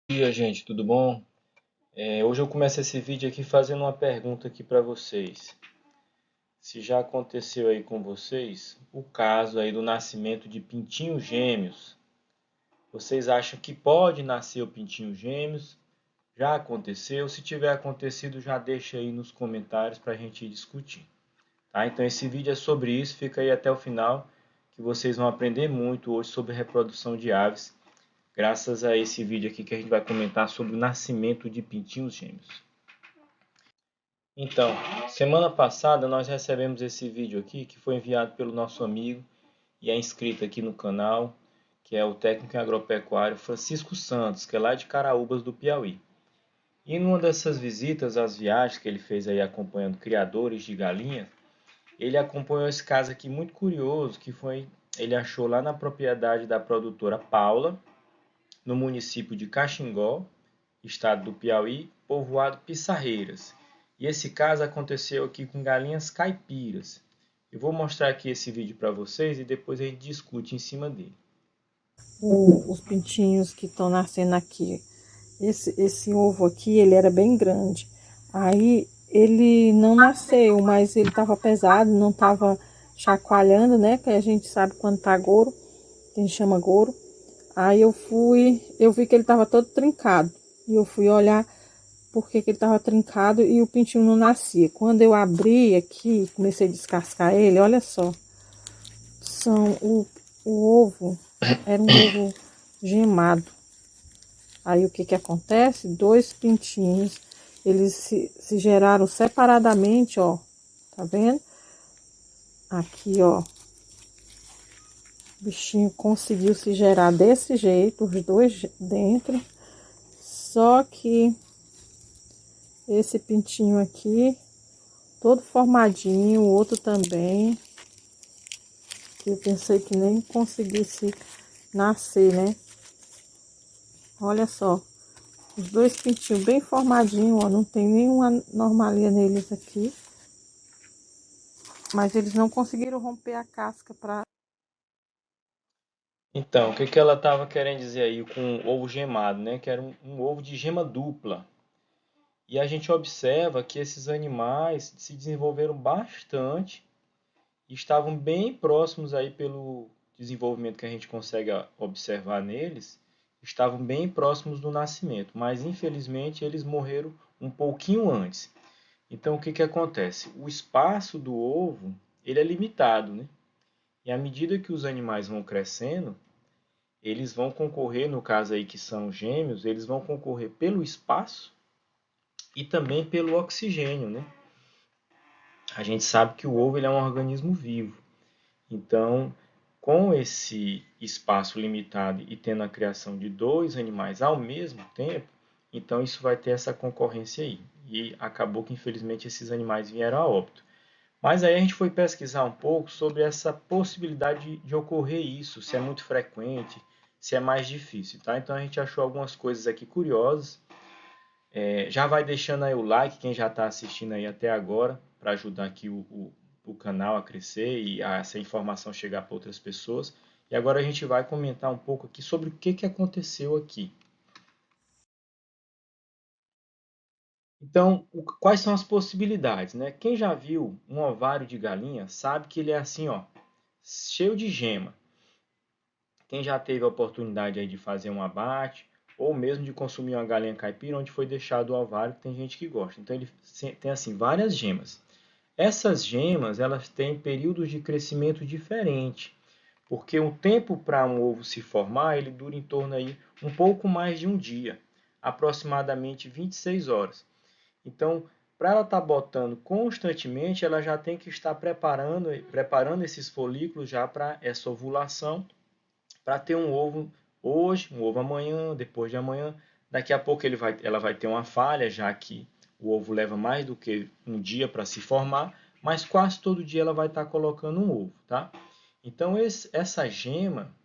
Bom dia, gente, tudo bom? Hoje eu começo esse vídeo aqui fazendo uma pergunta aqui para vocês. Se já aconteceu aí com vocês o caso aí do nascimento de pintinhos gêmeos, vocês acham que pode nascer o pintinho gêmeos? Já aconteceu? Se tiver acontecido, já deixa aí nos comentários para a gente discutir. Tá? Então esse vídeo é sobre isso, fica aí até o final que vocês vão aprender muito hoje sobre reprodução de aves graças a esse vídeo aqui que a gente vai comentar sobre o nascimento de pintinhos gêmeos. Então, semana passada nós recebemos esse vídeo aqui que foi enviado pelo nosso amigo e é inscrito aqui no canal, que é o técnico em agropecuário Francisco Santos, que é lá de Caraúbas do Piauí. E numa dessas visitas às viagens que ele fez aí acompanhando criadores de galinhas, ele acompanhou esse caso aqui muito curioso, que foi ele achou lá na propriedade da produtora Paula, no município de Caxingó, estado do Piauí, povoado Pissarreiras. E esse caso aconteceu aqui com galinhas caipiras. Eu vou mostrar aqui esse vídeo para vocês e depois a gente discute em cima dele. Os pintinhos que estão nascendo aqui. Esse ovo aqui, ele era bem grande. Aí ele não nasceu, mas ele estava pesado, não estava chacoalhando, né? Que a gente sabe quando tá couro, que a gente chama couro. Aí eu vi que ele estava todo trincado. E eu fui olhar por que ele estava trincado e o pintinho não nascia. Quando eu abri aqui, comecei a descascar ele, olha só. São o ovo, era um ovo gemado. Aí o que que acontece? Dois pintinhos, eles se geraram separadamente, ó. Tá vendo? Aqui, ó. O bichinho conseguiu se gerar desse jeito, os dois dentro. Só que esse pintinho aqui, todo formadinho, o outro também. Que eu pensei que nem conseguisse nascer, né? Olha só. Os dois pintinhos bem formadinhos, ó. Não tem nenhuma normalia neles aqui. Mas eles não conseguiram romper a casca para. Então, o que que ela estava querendo dizer aí com o ovo gemado, né? Que era um ovo de gema dupla. E a gente observa que esses animais se desenvolveram bastante e estavam bem próximos aí pelo desenvolvimento que a gente consegue observar neles, estavam bem próximos do nascimento, mas infelizmente eles morreram um pouquinho antes. Então o que que acontece? O espaço do ovo, ele é limitado, né? E à medida que os animais vão crescendo, eles vão concorrer, no caso aí que são gêmeos, eles vão concorrer pelo espaço e também pelo oxigênio, né? A gente sabe que o ovo ele é um organismo vivo. Então, com esse espaço limitado e tendo a criação de dois animais ao mesmo tempo, então isso vai ter essa concorrência aí. E acabou que infelizmente esses animais vieram a óbito. Mas aí a gente foi pesquisar um pouco sobre essa possibilidade de ocorrer isso, se é muito frequente, se é mais difícil, tá? Então a gente achou algumas coisas aqui curiosas. Já vai deixando aí o like, quem já está assistindo aí até agora, para ajudar aqui o canal a crescer e essa informação chegar para outras pessoas. E agora a gente vai comentar um pouco aqui sobre o que, que aconteceu aqui. Então, quais são as possibilidades, né? Quem já viu um ovário de galinha sabe que ele é assim, ó, cheio de gema. Quem já teve a oportunidade aí de fazer um abate ou mesmo de consumir uma galinha caipira onde foi deixado o ovário, tem gente que gosta. Então ele tem assim várias gemas. Essas gemas, elas têm períodos de crescimento diferentes, porque o tempo para um ovo se formar, ele dura em torno aí um pouco mais de um dia, aproximadamente 26 horas. Então, para ela estar botando constantemente, ela já tem que estar preparando esses folículos já para essa ovulação, para ter um ovo hoje, um ovo amanhã, depois de amanhã. Daqui a pouco ela vai ter uma falha, já que o ovo leva mais do que um dia para se formar, mas quase todo dia ela vai estar colocando um ovo, tá? Então essa gema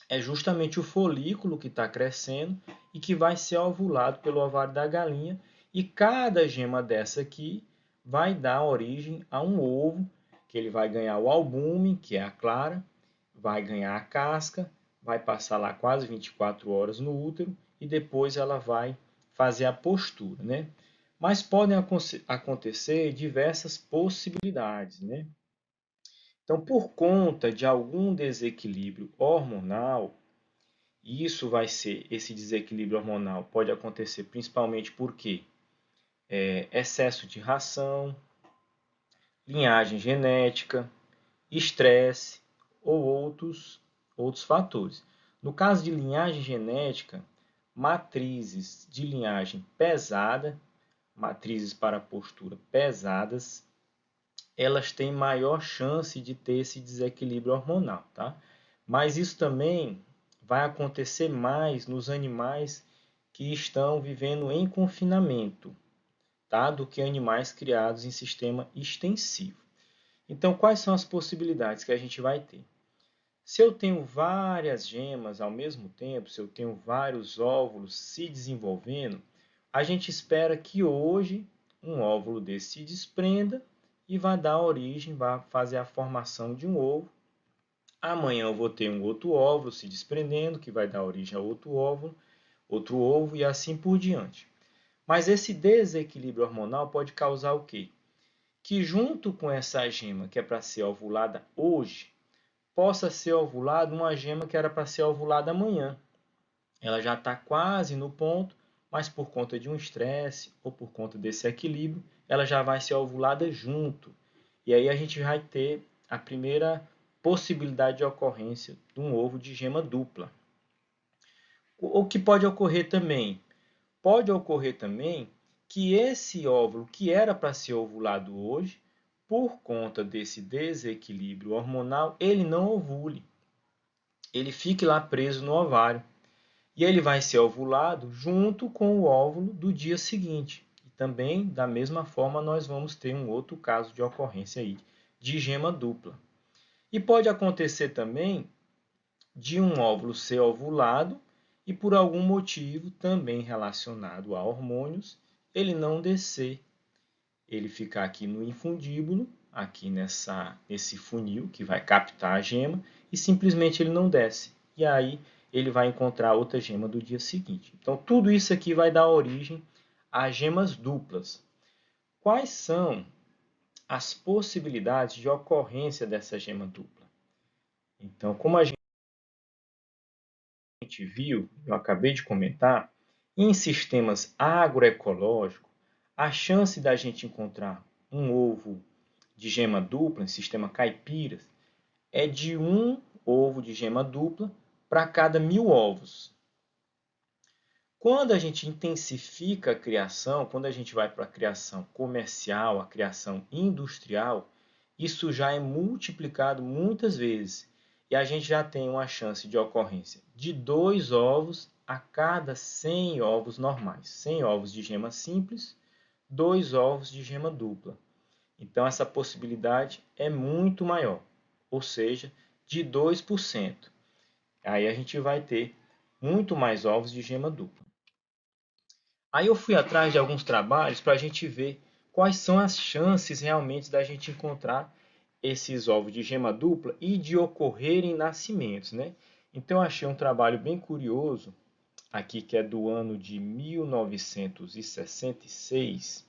é justamente o folículo que está crescendo e que vai ser ovulado pelo ovário da galinha. E cada gema dessa aqui vai dar origem a um ovo, que ele vai ganhar o albume, que é a clara, vai ganhar a casca, vai passar lá quase 24 horas no útero e depois ela vai fazer a postura, né? Mas podem acontecer diversas possibilidades, né? Então, por conta de algum desequilíbrio hormonal, e isso vai ser, esse desequilíbrio hormonal pode acontecer principalmente porque excesso de ração, linhagem genética, estresse ou outros fatores. No caso de linhagem genética, matrizes de linhagem pesada, matrizes para postura pesadas, elas têm maior chance de ter esse desequilíbrio hormonal, tá? Mas isso também vai acontecer mais nos animais que estão vivendo em confinamento, tá? Do que animais criados em sistema extensivo. Então, quais são as possibilidades que a gente vai ter? Se eu tenho várias gemas ao mesmo tempo, se eu tenho vários óvulos se desenvolvendo, a gente espera que hoje um óvulo desse se desprenda e vai dar origem, vai fazer a formação de um ovo. Amanhã eu vou ter um outro óvulo se desprendendo, que vai dar origem a outro ovo e assim por diante. Mas esse desequilíbrio hormonal pode causar o quê? Que junto com essa gema que é para ser ovulada hoje, possa ser ovulada uma gema que era para ser ovulada amanhã. Ela já está quase no ponto, mas por conta de um estresse ou por conta desse equilíbrio, ela já vai ser ovulada junto. E aí a gente vai ter a primeira possibilidade de ocorrência de um ovo de gema dupla. O que pode ocorrer também? Pode ocorrer também que esse óvulo que era para ser ovulado hoje, por conta desse desequilíbrio hormonal, ele não ovule. Ele fique lá preso no ovário. E ele vai ser ovulado junto com o óvulo do dia seguinte. E também, da mesma forma, nós vamos ter um outro caso de ocorrência aí de gema dupla. E pode acontecer também de um óvulo ser ovulado e por algum motivo também relacionado a hormônios, ele não descer. Ele ficar aqui no infundíbulo, aqui nesse funil que vai captar a gema, e simplesmente ele não desce. E aí ele vai encontrar outra gema do dia seguinte. Então tudo isso aqui vai dar origem a gemas duplas. Quais são as possibilidades de ocorrência dessa gema dupla? Então, como a gente viu, eu acabei de comentar, em sistemas agroecológicos, a chance da gente encontrar um ovo de gema dupla, em sistema caipiras, é de um ovo de gema dupla para cada 1000 ovos. Quando a gente intensifica a criação, quando a gente vai para a criação comercial, a criação industrial, isso já é multiplicado muitas vezes. E a gente já tem uma chance de ocorrência de 2 ovos a cada 100 ovos normais. 100 ovos de gema simples, 2 ovos de gema dupla. Então, essa possibilidade é muito maior, ou seja, de 2%. Aí a gente vai ter muito mais ovos de gema dupla. Aí eu fui atrás de alguns trabalhos para a gente ver quais são as chances realmente da gente encontrar esses ovos de gema dupla e de ocorrerem nascimentos, né? Então eu achei um trabalho bem curioso, aqui que é do ano de 1966,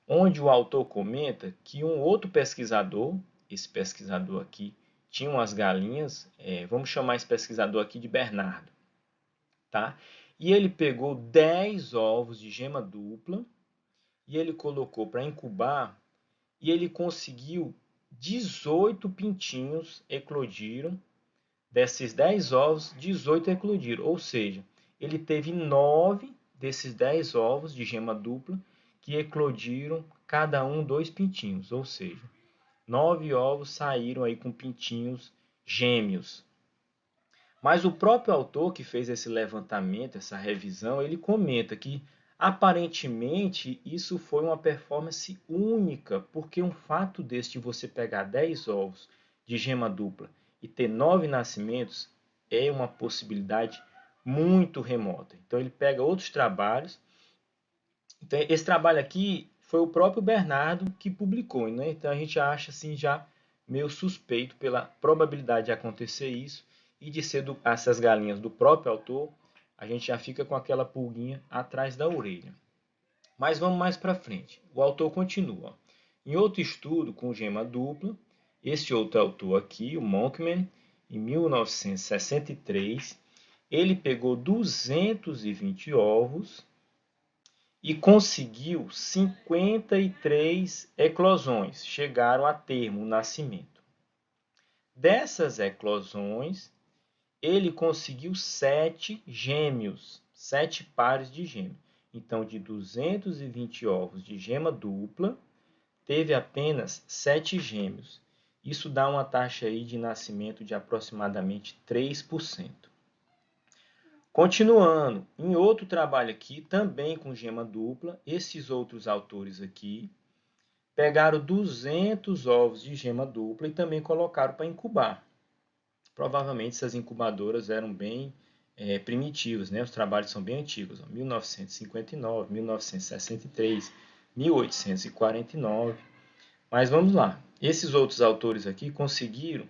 onde o autor comenta que um outro pesquisador, esse pesquisador aqui, tinha umas galinhas, vamos chamar esse pesquisador aqui de Bernardo, tá? E ele pegou 10 ovos de gema dupla e ele colocou para incubar e ele conseguiu 18 pintinhos eclodiram. Desses 10 ovos, 18 eclodiram, ou seja, ele teve 9 desses 10 ovos de gema dupla que eclodiram cada um 2 pintinhos, ou seja, 9 ovos saíram aí com pintinhos gêmeos. Mas o próprio autor que fez esse levantamento, essa revisão, ele comenta que aparentemente isso foi uma performance única, porque um fato desse de você pegar 10 ovos de gema dupla e ter 9 nascimentos é uma possibilidade muito remota. Então ele pega outros trabalhos. Então, esse trabalho aqui foi o próprio Bernardo que publicou, né? Então a gente acha assim já meio suspeito pela probabilidade de acontecer isso e de ser essas galinhas do próprio autor a gente já fica com aquela pulguinha atrás da orelha. Mas vamos mais para frente. O autor continua. Em outro estudo com gema dupla, esse outro autor aqui, o Monkman, em 1963, ele pegou 220 ovos e conseguiu 53 eclosões. Chegaram a termo o nascimento. Dessas eclosões, ele conseguiu 7 gêmeos, 7 pares de gêmeos. Então, de 220 ovos de gema dupla, teve apenas 7 gêmeos. Isso dá uma taxa aí de nascimento de aproximadamente 3%. Continuando, em outro trabalho aqui, também com gema dupla, esses outros autores aqui pegaram 200 ovos de gema dupla e também colocaram para incubar. Provavelmente essas incubadoras eram bem primitivas, né? Os trabalhos são bem antigos, 1959, 1963, 1849. Mas vamos lá, esses outros autores aqui conseguiram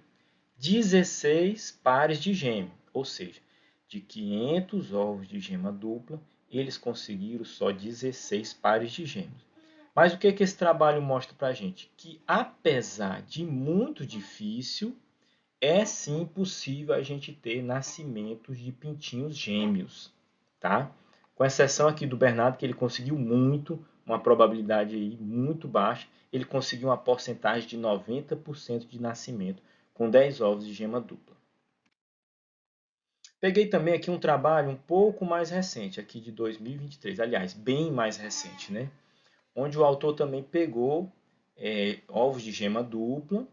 16 pares de gêmeos, ou seja, de 500 ovos de gema dupla, eles conseguiram só 16 pares de gêmeos. Mas o que esse trabalho mostra para a gente? Que apesar de muito difícil, é sim possível a gente ter nascimentos de pintinhos gêmeos, tá? Com exceção aqui do Bernardo, que ele conseguiu muito, uma probabilidade aí muito baixa, ele conseguiu uma porcentagem de 90% de nascimento com 10 ovos de gema dupla. Peguei também aqui um trabalho um pouco mais recente, aqui de 2023, aliás, bem mais recente, né? Onde o autor também pegou ovos de gema dupla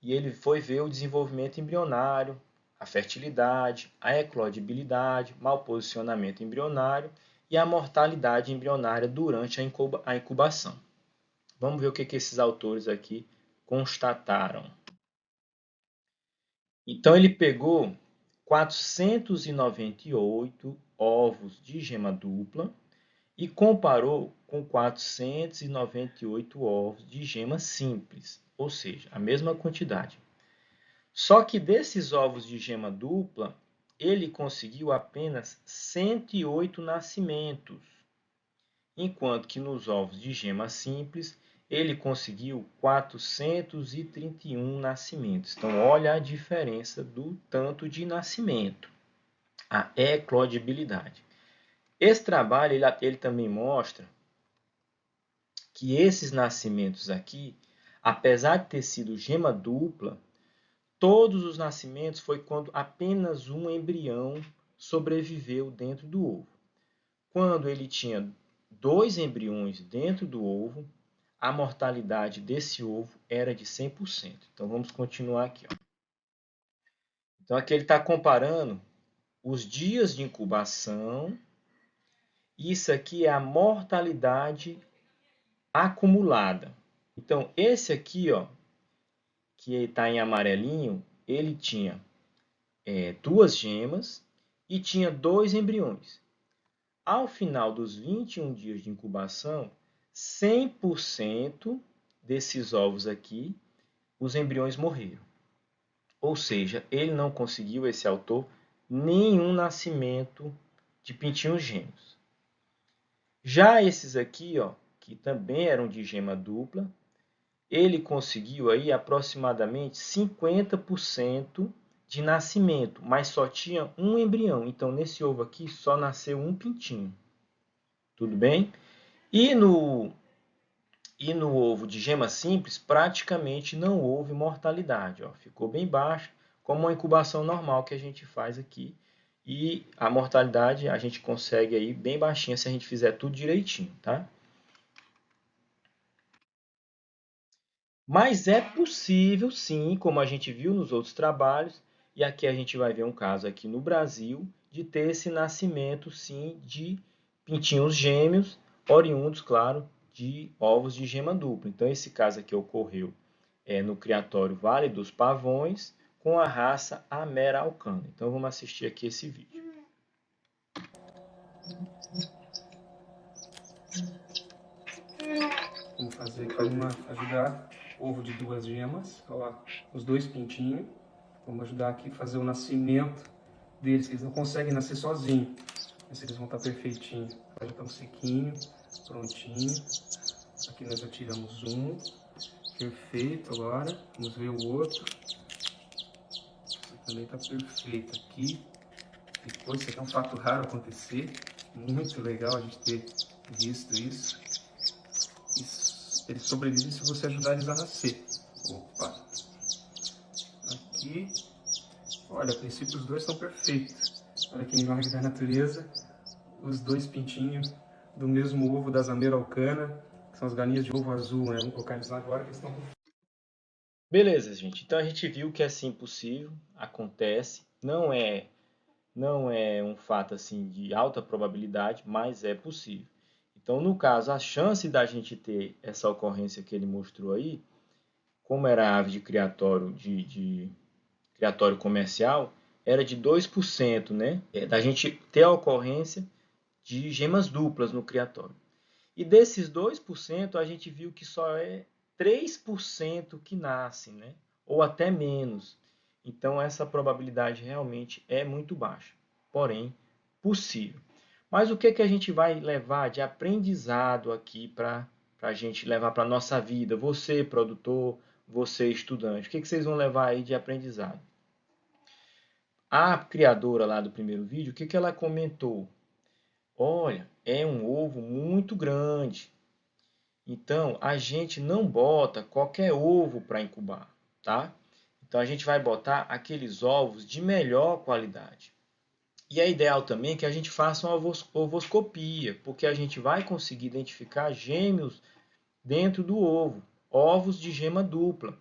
e ele foi ver o desenvolvimento embrionário, a fertilidade, a eclodibilidade, mau posicionamento embrionário e a mortalidade embrionária durante a incubação. Vamos ver o que esses autores aqui constataram. Então ele pegou 498 ovos de gema dupla e comparou com 498 ovos de gema simples, ou seja, a mesma quantidade. Só que desses ovos de gema dupla, ele conseguiu apenas 108 nascimentos, enquanto que nos ovos de gema simples, ele conseguiu 431 nascimentos. Então, olha a diferença do tanto de nascimento, a eclodibilidade. Esse trabalho ele também mostra que esses nascimentos aqui, apesar de ter sido gema dupla, todos os nascimentos foi quando apenas um embrião sobreviveu dentro do ovo. Quando ele tinha 2 embriões dentro do ovo, a mortalidade desse ovo era de 100%. Então vamos continuar aqui. Ó. Então aqui ele está comparando os dias de incubação. Isso aqui é a mortalidade acumulada. Então esse aqui, ó, que está em amarelinho, ele tinha 2 gemas e tinha 2 embriões. Ao final dos 21 dias de incubação, 100% desses ovos aqui, os embriões morreram. Ou seja, ele não conseguiu, esse autor, nenhum nascimento de pintinhos gêmeos. Já esses aqui, ó, que também eram de gema dupla, ele conseguiu aí aproximadamente 50% de nascimento, mas só tinha um embrião. Então, nesse ovo aqui, só nasceu um pintinho. Tudo bem? E no ovo de gema simples, praticamente não houve mortalidade. Ó. Ficou bem baixo, como uma incubação normal que a gente faz aqui. E a mortalidade a gente consegue aí bem baixinha se a gente fizer tudo direitinho, tá? Mas é possível, sim, como a gente viu nos outros trabalhos, e aqui a gente vai ver um caso aqui no Brasil, de ter esse nascimento, sim, de pintinhos gêmeos, oriundos, claro, de ovos de gema dupla. Então, esse caso aqui ocorreu no criatório Vale dos Pavões, com a raça Ameraucana. Então, vamos assistir aqui esse vídeo. Vamos fazer aqui ajudar ovo de 2 gemas, ó, os 2 pintinhos. Vamos ajudar aqui a fazer o nascimento deles, que eles não conseguem nascer sozinhos. se eles vão estar perfeitinhos. Já estão sequinhos, prontinho. Aqui nós já tiramos um. Perfeito agora. Vamos ver o outro. Esse também está perfeito aqui. Ficou. Isso aqui é um fato raro acontecer. Muito legal a gente ter visto isso. Eles sobrevivem se você ajudar eles a nascer. Opa! Aqui. Olha, a princípio os dois estão perfeitos. Olha que milagre da natureza. Os dois pintinhos do mesmo ovo da zameira alcana. Que são as galinhas de ovo azul, né? Vamos colocar eles lá agora que eles estão... Beleza, gente. Então a gente viu que é sim possível, acontece. Não é um fato assim de alta probabilidade, mas é possível. Então, no caso, a chance da gente ter essa ocorrência que ele mostrou aí, como era ave de criatório comercial, era de 2%, né? Da gente ter a ocorrência de gemas duplas no criatório. E desses 2%, a gente viu que só é 3% que nascem, né? Ou até menos. Então, essa probabilidade realmente é muito baixa, porém possível. Mas o que, que a gente vai levar de aprendizado aqui para a gente levar para a nossa vida? Você, produtor, você, estudante, o que, que vocês vão levar aí de aprendizado? A criadora lá do primeiro vídeo, o que, que ela comentou? Olha, é um ovo muito grande. Então, a gente não bota qualquer ovo para incubar, tá? Então, a gente vai botar aqueles ovos de melhor qualidade. E é ideal também que a gente faça uma ovoscopia, porque a gente vai conseguir identificar gêmeos dentro do ovo, ovos de gema dupla,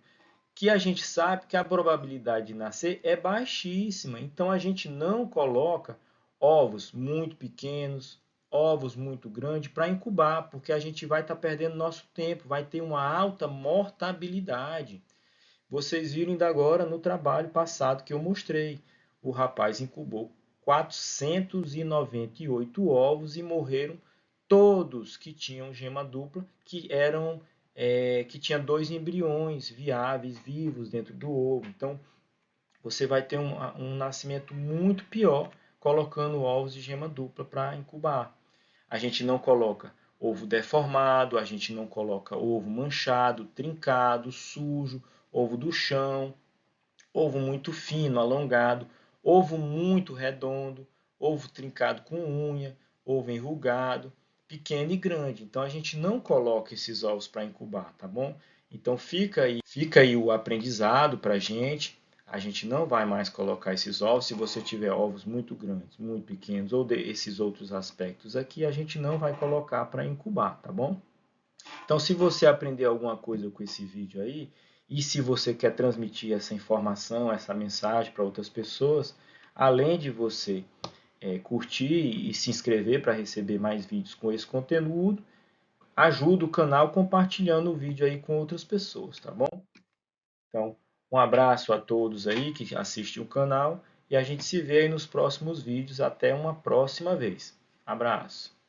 que a gente sabe que a probabilidade de nascer é baixíssima. Então, a gente não coloca ovos muito pequenos, ovos muito grandes para incubar, porque a gente vai estar perdendo nosso tempo, vai ter uma alta mortabilidade. Vocês viram ainda agora no trabalho passado que eu mostrei. O rapaz incubou 498 ovos e morreram todos que tinham gema dupla, que tinha 2 embriões viáveis, vivos dentro do ovo. Então, você vai ter um nascimento muito pior colocando ovos de gema dupla para incubar. A gente não coloca ovo deformado, a gente não coloca ovo manchado, trincado, sujo, ovo do chão, ovo muito fino, alongado, ovo muito redondo, ovo trincado com unha, ovo enrugado, pequeno e grande. Então a gente não coloca esses ovos para incubar, tá bom? Então fica aí o aprendizado para a gente. A gente não vai mais colocar esses ovos. Se você tiver ovos muito grandes, muito pequenos ou esses outros aspectos aqui, a gente não vai colocar para incubar, tá bom? Então, se você aprendeu alguma coisa com esse vídeo aí, e se você quer transmitir essa informação, essa mensagem para outras pessoas, além de você curtir e se inscrever para receber mais vídeos com esse conteúdo, ajuda o canal compartilhando o vídeo aí com outras pessoas, tá bom? Então, um abraço a todos aí que assistem o canal e a gente se vê aí nos próximos vídeos. Até uma próxima vez. Abraço!